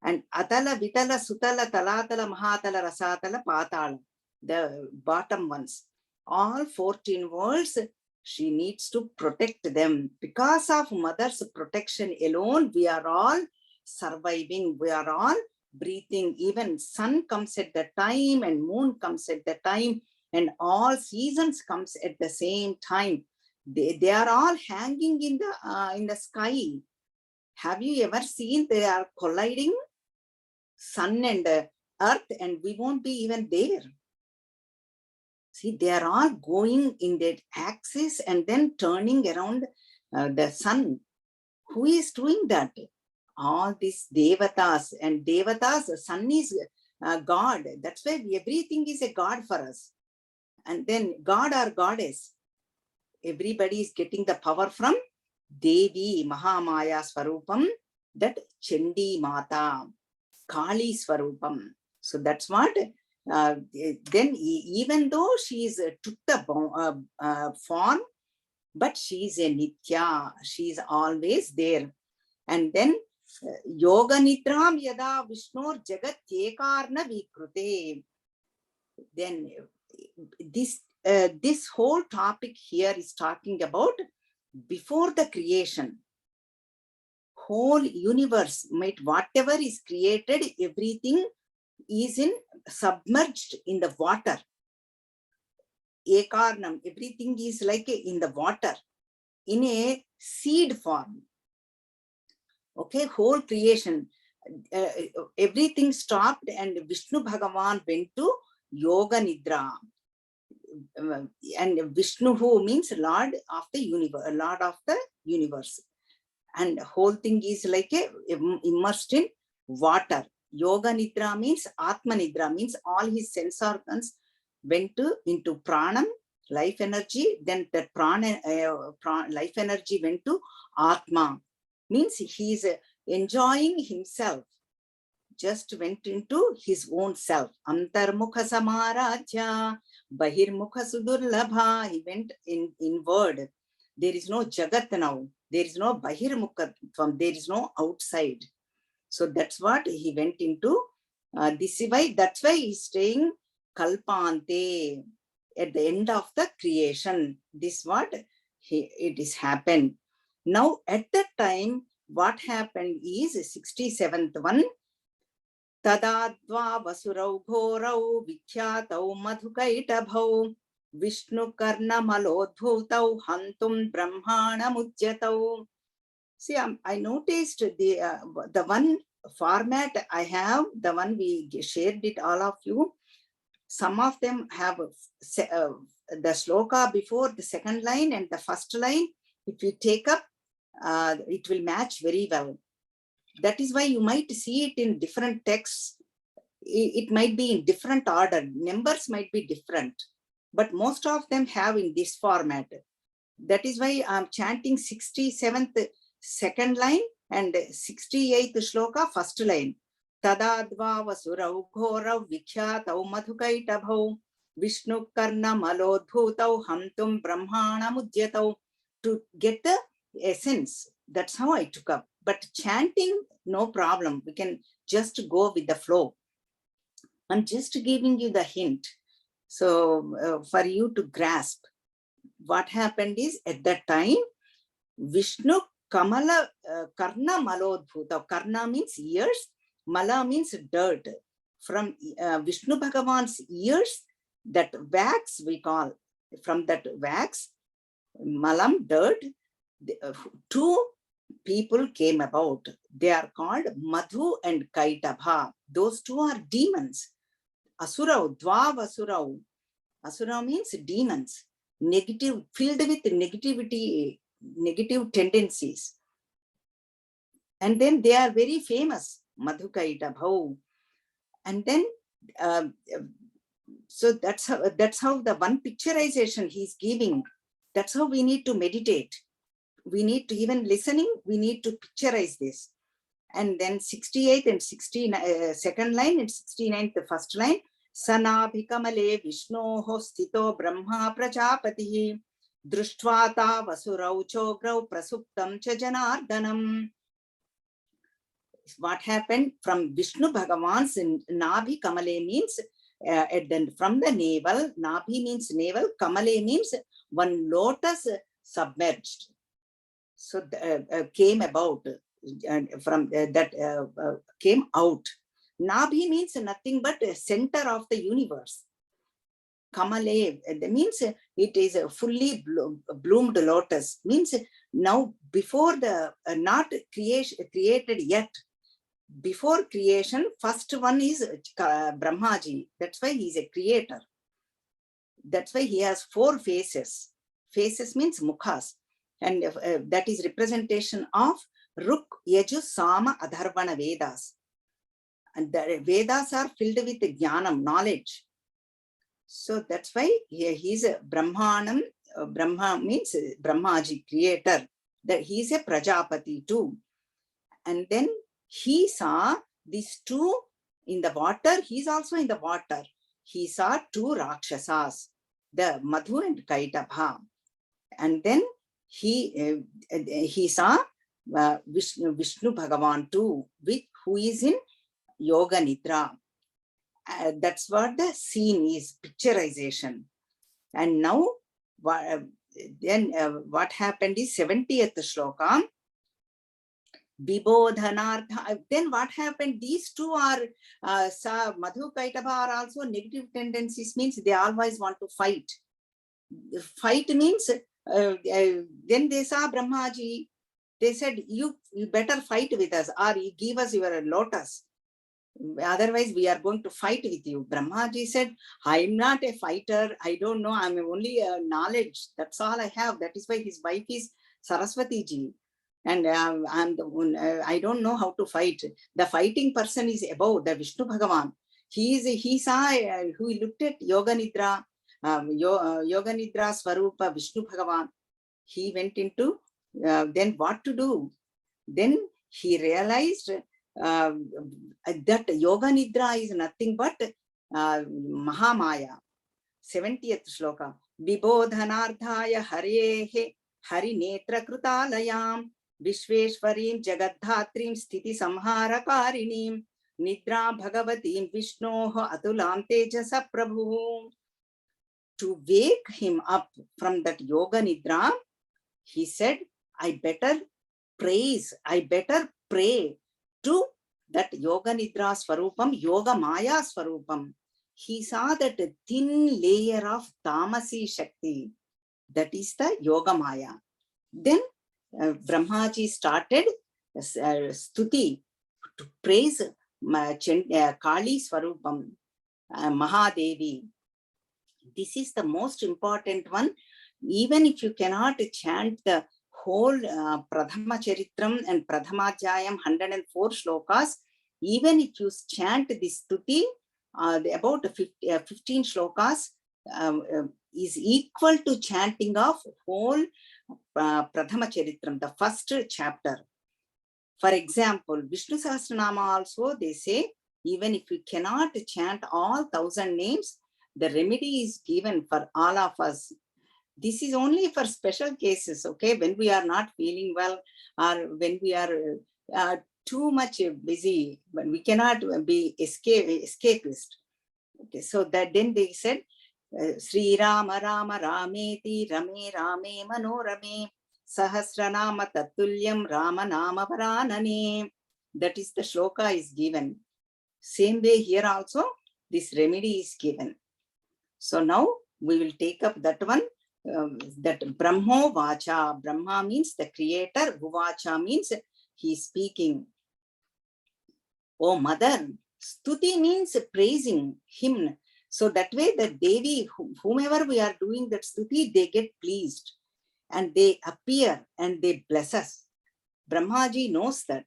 And Atala, Vitala, Sutala, Talatala, Mahatala, Rasatala, Patala, the bottom ones. All 14 worlds, she needs to protect them. Because of mother's protection alone, we are all surviving, we are all breathing. Even sun comes at the time and moon comes at the time, and all seasons comes at the same time. They are all hanging in the sky. Have you ever seen they are colliding, sun and earth, and we won't be even there? See, they are all going in that axis and then turning around the sun. Who is doing that? All these devatas, and devatas, the sun is God. That's why everything is a God for us. And then God or goddess, everybody is getting the power from Devi, Mahamaya Swarupam, that Chandi Mata, Kali Swarupam. So that's what. Then even though she is took the form, but she is a Nitya, she is always there. And then Yoga Nidram Yada Vishnur Jagat Ekarna Vikrute. Then this whole topic here is talking about before the creation. Whole universe, whatever is created, everything is submerged in the water. Ekarnam, everything is like in the water, in a seed form. Okay, whole creation, everything stopped, and Vishnu Bhagavan went to Yoga Nidra. And Vishnu, who means Lord of the universe, Lord of the universe. And whole thing is like immersed in water. Yoga Nidra means Atma Nidra, means all his sense organs went into Pranam, life energy. Then that life energy went to Atma, means he is enjoying himself, just went into his own self. Antarmukha Samarajya, Bahirmukha Sudurlabha. He went inward. There is no Jagat now. There is no Bahirmukha, there is no outside. So that's what he went into. That's why he's saying Kalpante, at the end of the creation. This what it is happened. Now at that time, what happened is 67th one. Tadadva vasurau ghorau vikhyatau madhukaitabhau Vishnu karna malodbhutau hantum brahmanamudyatau. See, I noticed the one format I have, the one we shared it all of you. Some of them have the shloka before the second line and the first line. If you take up, it will match very well. That is why you might see it in different texts. It might be in different order. Numbers might be different, but most of them have in this format. That is why I'm chanting 67th second line and 68th shloka first line. Tadadva vasurau ghorau vikhyatau madhukaitabhau Vishnu karna malodbhutau hamtum brahmana mudyatau. To get the essence, that's how I took up. But chanting, no problem. We can just go with the flow. I'm just giving you the hint. So for you to grasp, what happened is at that time, Vishnu Kamala Karna Malodbhuta. Karna means ears, Mala means dirt. From Vishnu Bhagavan's ears, that wax we call, from that wax, Malam, dirt, two people came about. They are called Madhu and Kaitabha. Those two are demons. Asurau, Dvavasurau. Asura means demons, negative, filled with negativity, negative tendencies. And then they are very famous, Madhukaitabhau. And then, so that's how the one picturization he's giving. That's how we need to meditate. We need to, even listening, we need to picturize this. And then 68th and 62nd line and 69th the first line. Sanabhikamale Vishnoho sthito Brahma Prajapatihi Drushtva Vasurau Chograu Prasuptam cha Janardanam. What happened from Vishnu Bhagavan's Nabhi Kamale means from the navel. Nabhi means navel, Kamale means one lotus submerged. So came about, from that came out. Nabhi means nothing but a center of the universe. Kamale means it is a fully bloomed lotus. Means now before the not created yet. Before creation, first one is Brahmaji. That's why he is a creator. That's why he has 4 faces. Faces means mukhas. And that is representation of Ruk, Yaju, Sama, Adharvana Vedas. And the Vedas are filled with jnanam, knowledge. So that's why he's a Brahmanam. Brahma means Brahmaji, creator. That he's a Prajapati too. And then he saw these 2 in the water. He's also in the water. He saw 2 Rakshasas, the Madhu and Kaitabha. And then he saw Vishnu Bhagavan too, who is in Yoga Nidra. That's what the scene is, picturization. And now, what happened is 70th shloka. Bibodhanartha. Then what happened? These 2 are, Madhu Kaitabha are also negative tendencies, means they always want to fight. Fight means, then they saw Brahmaji. They said, you better fight with us, or you give us your lotus. Otherwise, we are going to fight with you. Brahmaji said, I'm not a fighter. I don't know. I'm only a knowledge. That's all I have. That is why his wife is Saraswati ji. And I'm the one, I don't know how to fight. The fighting person is above, the Vishnu Bhagavan. He saw, who looked at Yoga Nidra, Yoga Nidra Swarupa Vishnu Bhagavan. He went into, then what to do? Then he realized that Yoga Nidra is nothing but Mahamaya. 70th shloka. Vibodhanardhaya Harehe Harinetra Krutalayam Vishveshwarim Jagadhatrim Sthiti Samharakarinim Nidra Bhagavatim Vishnoho Atulam Tejasa Prabhu. To wake him up from that Yoga Nidra, he said, I better pray to that Yoga Nidra Swarupam, Yoga Maya Swarupam. he saw that thin layer of Tamasi Shakti, that is the Yoga Maya. Then Brahmaji started stuti to praise Kali Swarupam, Mahadevi. This is the most important one. Even if you cannot chant the whole Pradhama Charitram and Pradhamajayam 104 shlokas, even if you chant this stuti, about 15 shlokas is equal to chanting of whole Pradhama Charitram, the first chapter. For example, Vishnu Sahasranama also, they say, even if you cannot chant all 1,000 names, the remedy is given for all of us. This is only for special cases, okay? When we are not feeling well, or when we are too much busy, but we cannot be escapist. Okay, so that then they said, Sri Rama Rama Rameti Rame Rame Manorame Sahasranama Tatulyam Rama Nama Varanane. That is the shloka is given. Same way here also, this remedy is given. So now we will take up that one. That Brahmo Vacha. Brahma means the creator. Vacha means he is speaking. Oh mother. Stuti means praising him. So that way the Devi, whomever we are doing that stuti, they get pleased and they appear and they bless us. Brahmaji knows that.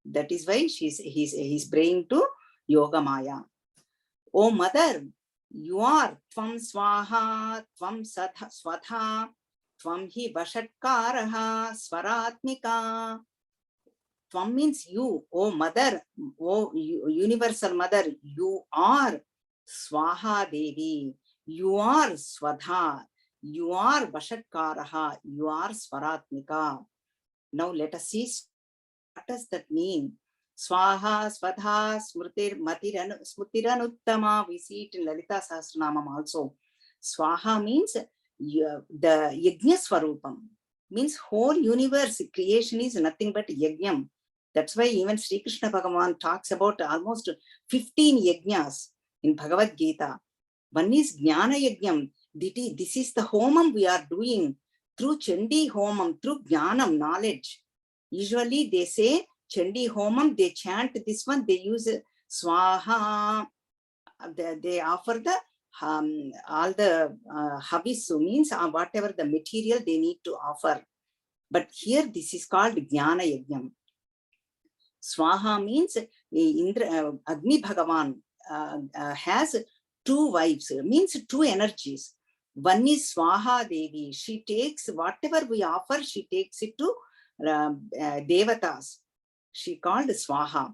That is why he's praying to Yoga Maya. Oh mother, you are Tvam Swaha, Tvam Swadha, Tvam Hi Vashatkaraha, Swaratmika. Tvam means you, oh mother, oh universal mother, you are Swaha Devi, you are Swadha, you are Vashatkaraha, you are Swaratmika. Now let us see, what does that mean? Swaha, Swadha, Smutiranutama. We see it in Lalita Sahasranamam also. Swaha means the Yajna Swarupam. Means whole universe, creation is nothing but Yajnam. That's why even Sri Krishna Bhagavan talks about almost 15 Yajnas in Bhagavad Gita. One is Jnana Yajnam. This is the Homam we are doing through Chandi Homam, through Jnanam, knowledge. Usually they say Chandi Homam, they chant this one, they use Swaha, they offer the all the havisu, means whatever the material they need to offer. But here this is called Jnana Yajnam. Swaha means Agni Bhagavan has two wives, means two energies. One is Swaha Devi. She takes whatever we offer, she takes it to Devatas. She called Swaha.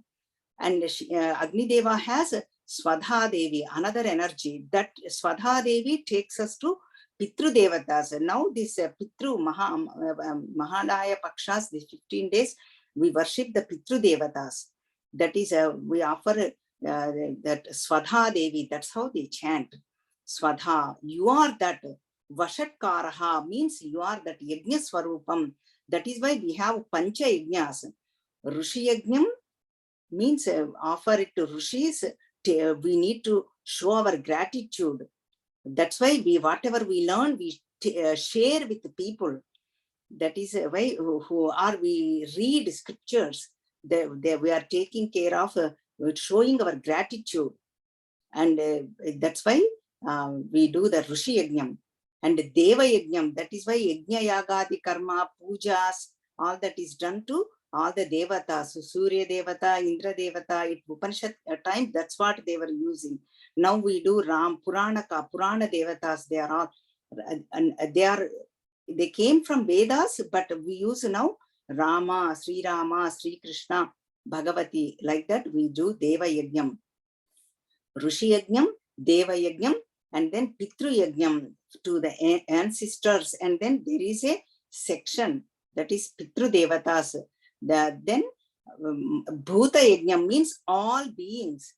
And Agni Deva has Swadha Devi, another energy. That Swadha Devi takes us to Pitru Devatas. Now this Pitru Mahalaya Pakshas, these 15 days, we worship the Pitru Devatas. That is, we offer that Swadha Devi. That's how they chant. Swadha, you are that. Vashatkaraha means you are that Yajna Swarupam. That is why we have Pancha Yajnas. Rishi Yajnam means offer it to Rishis. We need to show our gratitude. That's why whatever we learn, we share with the people. That is why we read scriptures. We are taking care of showing our gratitude. And that's why we do the Rishi Yajnam. And Deva Yajnam, that is why Yajna Yagadi Karma, Pujas, all that is done to all the Devatas, Surya Devata, Indra Devata. At Upanishad time, that's what they were using. Now we do Purana Devatas. They are all, and they came from Vedas, but we use now Rama, Sri Krishna, Bhagavati. Like that, we do Deva Yajnam, Rishi Yajnam, Deva Yajnam, and then Pitru Yajnam to the ancestors. And then there is a section that is Pitru Devatas. Then Bhuta Yajnam means all beings.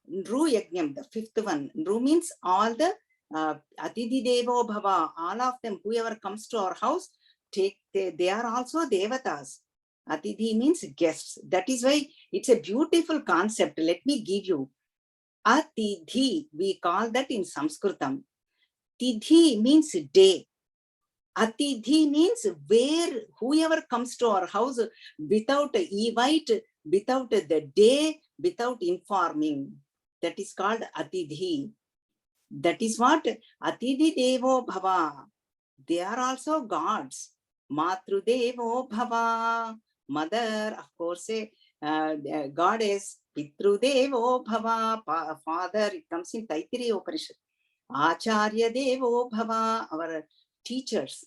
Nru Yajnam, the fifth one. Nru means all the Atidhi Devo Bhava, all of them, whoever comes to our house, they are also Devatas. Atidhi means guests. That is why it's a beautiful concept. Let me give you. Atidhi, we call that in Sanskritam. Tidhi means day. Atidhi means where whoever comes to our house without invite, without the day, without informing. That is called Atidhi. That is what Atidhi Devo Bhava. They are also gods. Matru Devo Bhava. Mother, of course, goddess. Pitru Devo Bhava. Father, it comes in Taittiriya Upanishad. Acharya Devo Bhava, our teachers.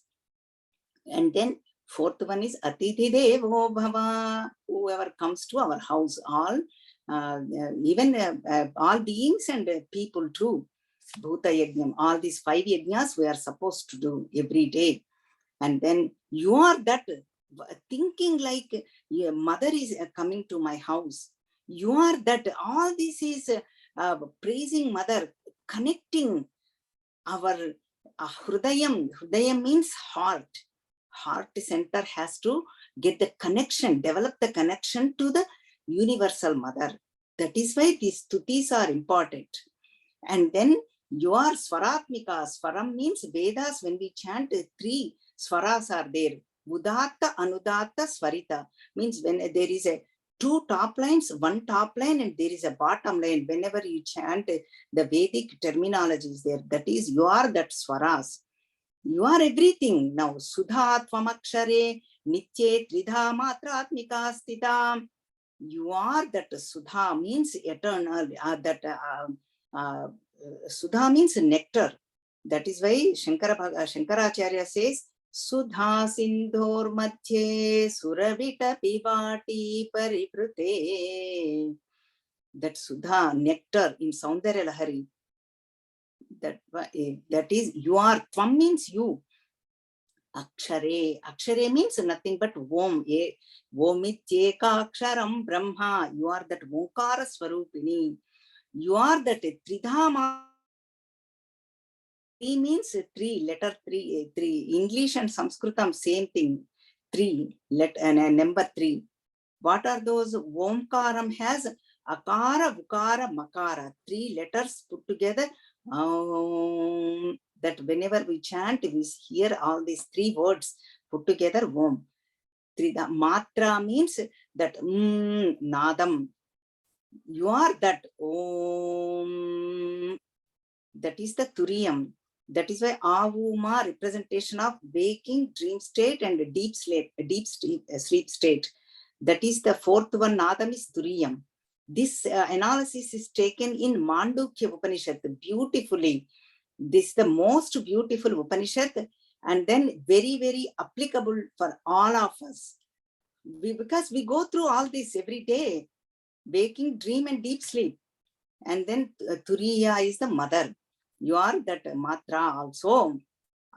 And then fourth one is Atithi Devo Bhava, whoever comes to our house, all, even all beings and people too. Bhuta Yajnam, all these 5 yajnas we are supposed to do every day. And then you are that thinking like your mother is coming to my house. You are that, all this is praising mother, connecting our Hrudayam. Hrudayam means heart. Heart center has to get the connection, develop the connection to the universal mother. That is why these stutis are important. And then you are Swaratmika. Swaram means Vedas. When we chant, 3 swaras are there. Udatta, Anudatta, Swarita. Means when there is a 2 top lines, 1 top line, and there is a bottom line. Whenever you chant, the Vedic terminology is there. That is, you are that swaras. You are everything. Now, Sudha Tvamakshare, Nitye Tridha Matratmika Stita. You are that Sudha means eternal. Sudha means nectar. That is why Shankaracharya says, Sudha Sindhor Madhye Suravita Pivati Pariprute. That Sudha, nectar in Saundarya Lahari. That is, you are. Tvam means you. Akshare. Akshare means nothing but Om. Omityeka Aksharam Brahma. You are that Omkara Swarupini. You are that Tridhama. 3 means 3, letter 3. English and Sanskritam, same thing. 3, number 3. What are those? Omkaram has Akara, Vukara, Makara. 3 letters put together. That whenever we chant, we hear all these 3 words put together. Om. Matra means that Nadam. You are that Om. That is the Turiyam. That is why Avuma, representation of waking, dream state, and deep sleep state. That is the 4th one. Nadam is Turiyam. This analysis is taken in Mandukya Upanishad beautifully. This is the most beautiful Upanishad, and then very, very applicable for all of us. Because we go through all this every day, waking, dream, and deep sleep. And then Turiya is the mother. You are that Matra also.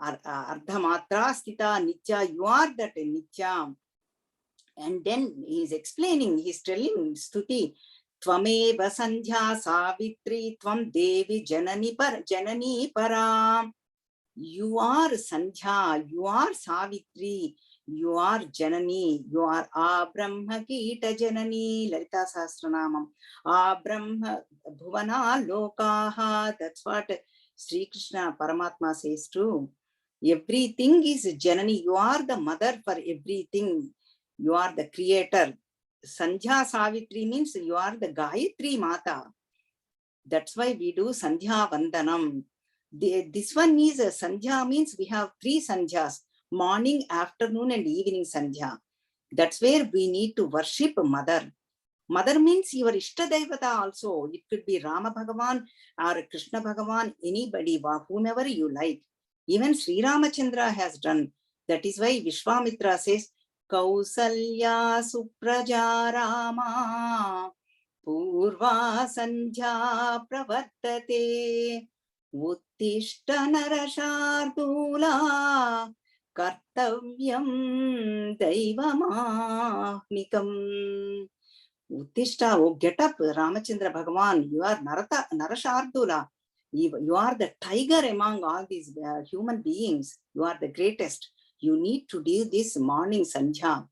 Ardha Matra Stita Nitya. You are that Nitya. And then he is explaining, he is telling Stuti, Tvameva Sandhya Savitri Tvam Devi Janani Para. You are Sandhya, you are Savitri, you are Janani, you are Abrahma Kita Janani, Lalita Sahasranamam, Abrahma Bhuvana Lokaha. That's what Sri Krishna Paramatma says too. Everything is Janani. You are the mother for everything. You are the creator. Sandhya Savitri means you are the Gayatri Mata. That's why we do Sandhya Vandanam. This one is Sandhya means we have 3 Sandhyas, morning, afternoon, and evening Sandhya. That's where we need to worship mother. Mother means your Ishtadevata also. It could be Rama Bhagavan or Krishna Bhagavan, anybody, whomever you like. Even Sri Ramachandra has done. That is why Vishwamitra says, Kausalya Supraja Rama Purva Sandhya Pravartate Uttishta Narashardula Kartavyam Daivamahnikam. Uttishta, oh, get up, Ramachandra Bhagavan. You are Narashardula. You are the tiger among all these human beings. You are the greatest. You need to do this morning Sandhya.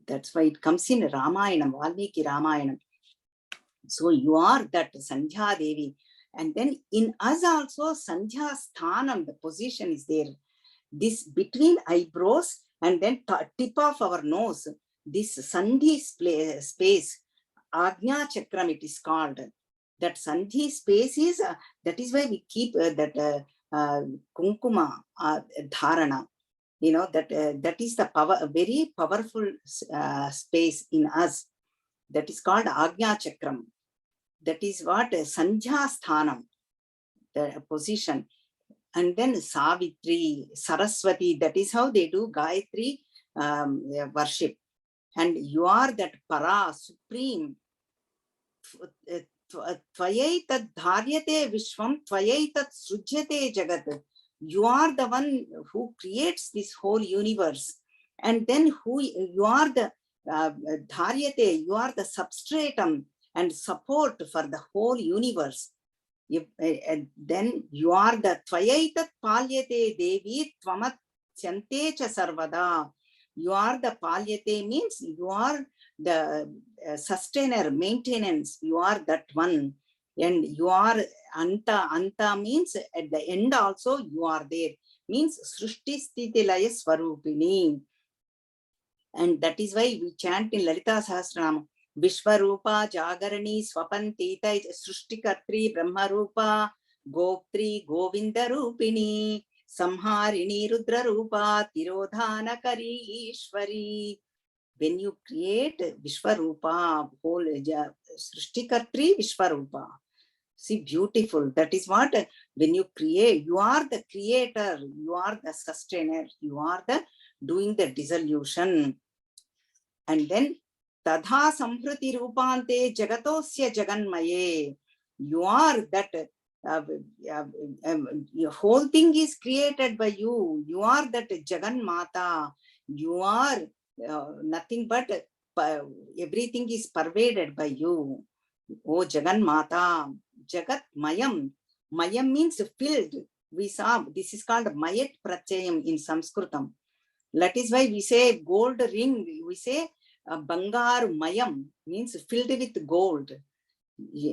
That's why it comes in Ramayana, Valmiki Ramayana. So you are that Sandhya Devi. And then in us also Sandhya Sthanam, the position is there. This between eyebrows and then tip of our nose, this Sandhi space, Agnya Chakram it is called. That Sandhi space is, that is why we keep that Kunkuma Dharana. You know, that is the power, a very powerful space in us. That is called Agnya Chakram. That is what Sandhya Sthanam, the position. And then Savitri, Saraswati, that is how they do Gayatri worship. And you are that Para, supreme. Tvayaitat dharyate vishwam, tvayaitat srujyate jagat. You are the one who creates this whole universe. And then who you are the dharyate, you are the substratum and support for the whole universe. Then you are the Tvayaitat Palyate Devi Tvamat Chante Cha Sarvada. You are the Palyate means you are the sustainer, maintenance. You are that one. And you are Anta. Anta means at the end also you are there. Means Srushti Sthiti Laya Swarupini. And that is why we chant in Lalita Sahasranama. Vishwarupa Jagarani Swapantita Srushtikartri Brahmarupa Goptri Govinda Rupini Samharini Rudra Rupa Tirodhana Kari Ishwari. When you create Vishwarupa, whole Srushtikartri Vishwarupa. See, beautiful. That is what when you create, you are the creator, you are the sustainer, you are the doing the dissolution. And then Tadha Samhriti Rupante Jagatosya Jaganmaye. You are that your whole thing is created by you. You are that Jagan Mata. You are nothing but everything is pervaded by you. Oh Jagan Mata, Jagat Mayam. Mayam means filled. We saw this is called Mayat Pratyayam in Sanskritam. That is why we say gold ring. We say Bangar Mayam means filled with gold.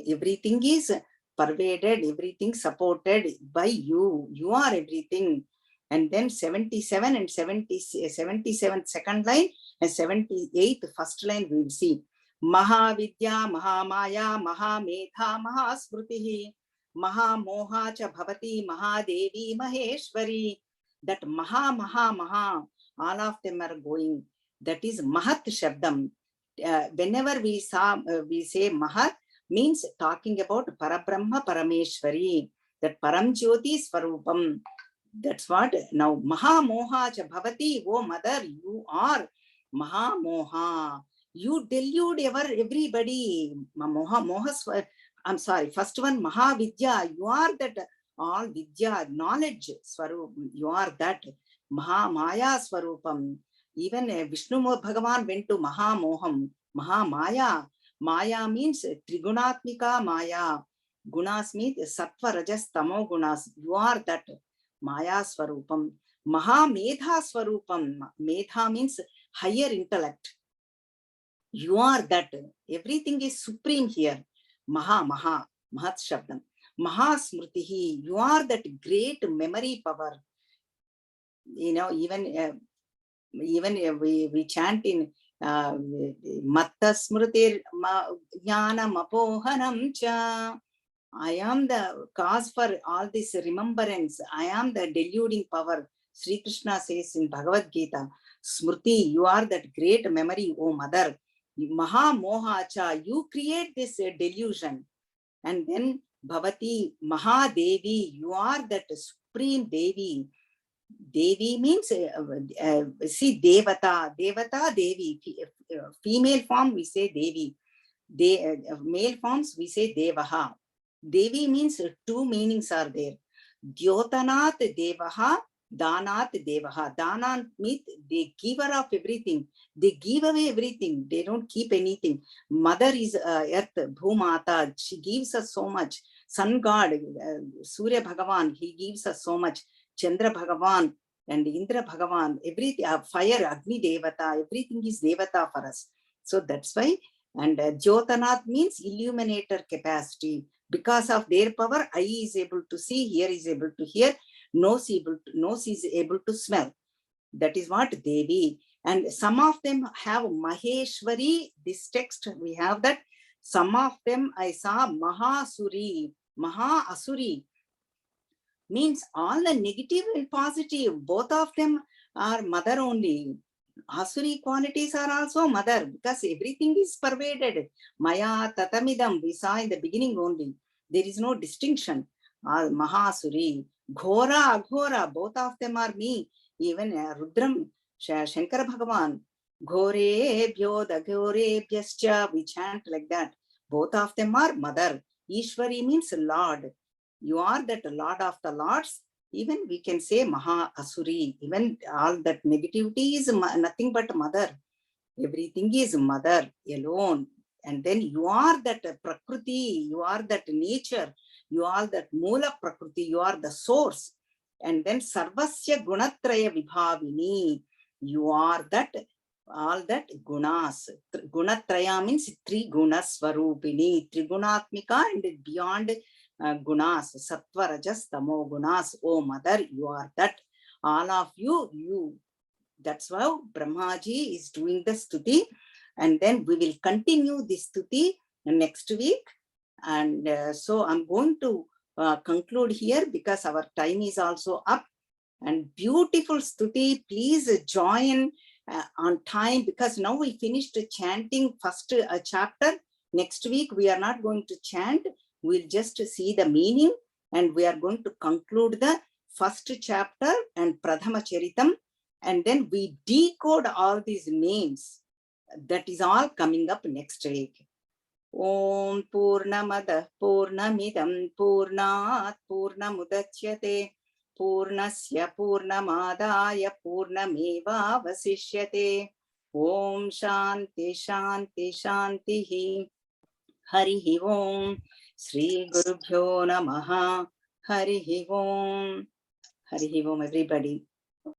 Everything is pervaded, everything supported by you. You are everything. And then 77 and 77 second line and 78 first line we will see. Mahavidya, Mahamaya, Mahamedha, Mahasmritihi, Mahamoha cha bhavati, Mahadevi, Maheshwari. That Maha, all of them are going. That is Mahat Shabdam. Whenever we say Mahat, means talking about Parabrahma Parameshwari, that Param Jyoti Swarupam. That's what now Mahamoha cha bhavati, oh mother, you are Mahamoha. You delude everybody. I'm sorry, first one Mahavidya, you are that all Vidya, knowledge Swarup, you are that Mahamaya Swarupam. Even Vishnu Bhagavan went to Mahamoham, Mahamaya. Maya means Trigunatmika Maya. Gunas means Sattva, Rajas, Tamo Gunas. You are that Maya Swarupam. Mahamedha Swarupam. Medha means higher intellect. You are that. Everything is supreme here. Mahat Shabdam. Mahasmritihi. You are that great memory power. You know, even we chant in Matta Smritir Jnanam Apohanam cha. I am the cause for all this remembrance. I am the deluding power. Sri Krishna says in Bhagavad Gita, Smriti, you are that great memory, O mother. Maha Moha cha, you create this delusion. And then Bhavati Mahadevi, you are that supreme Devi. Devi means, see, Devata, Devi. Female form, we say Devi. Male forms, we say Devaha. Devi means two meanings are there. Dyotanat Devaha, Danat Devaha. Danat means the giver of everything. They give away everything. They don't keep anything. Mother is Earth, Bhumata. She gives us so much. Sun God, Surya Bhagavan, he gives us so much. Chandra Bhagavan and Indra Bhagavan, everything, fire, Agni Devata, everything is Devata for us. So that's why And Jyotanath means illuminator capacity. Because of their power, eye is able to see, ear is able to hear, nose is able to smell. That is what Devi. And some of them have Maheshwari. This text, we have that. Some of them I saw Mahasuri. Maha-asuri means all the negative and positive, both of them are mother only. Asuri qualities are also mother, because everything is pervaded. Maya tatamidam, we saw in the beginning only. There is no distinction. Mahasuri, Ghora, Aghora, both of them are me. Even Rudram, Shankara Bhagavan, Ghore, Daghore, we chant like that. Both of them are mother. Ishwari means Lord. You are that Lord of the Lords. Even we can say Maha Asuri. Even all that negativity is nothing but mother. Everything is mother alone. And then you are that Prakriti, you are that nature, you are that Mula Prakriti, you are the source. And then Sarvasya Gunatraya Vibhavini, you are that, all that gunas. Gunatraya means three gunas Swarupini, Trigunatmika, and beyond gunas, Sattva, Rajas, Tamo gunas. Oh mother, you are that. All of you. That's why Brahmaji is doing the stuti, and then we will continue this stuti next week. And so I'm going to conclude here, because our time is also up. And beautiful stuti, please join on time, because now we finished chanting first chapter. Next week we are not going to chant, we'll just see the meaning, and we are going to conclude the first chapter and Pradhama Charitam, and then we decode all these names. That is all coming up next week. Om Purnamada Purnamidam Purnat Purnamudachyate Purnasya Purnamadaya Purnameva Vasishyate. Om Shanti Shanti Shanti. Harihi Om. Shri Gurubhyo Namaha. Harihi Om. Harihi Om, everybody.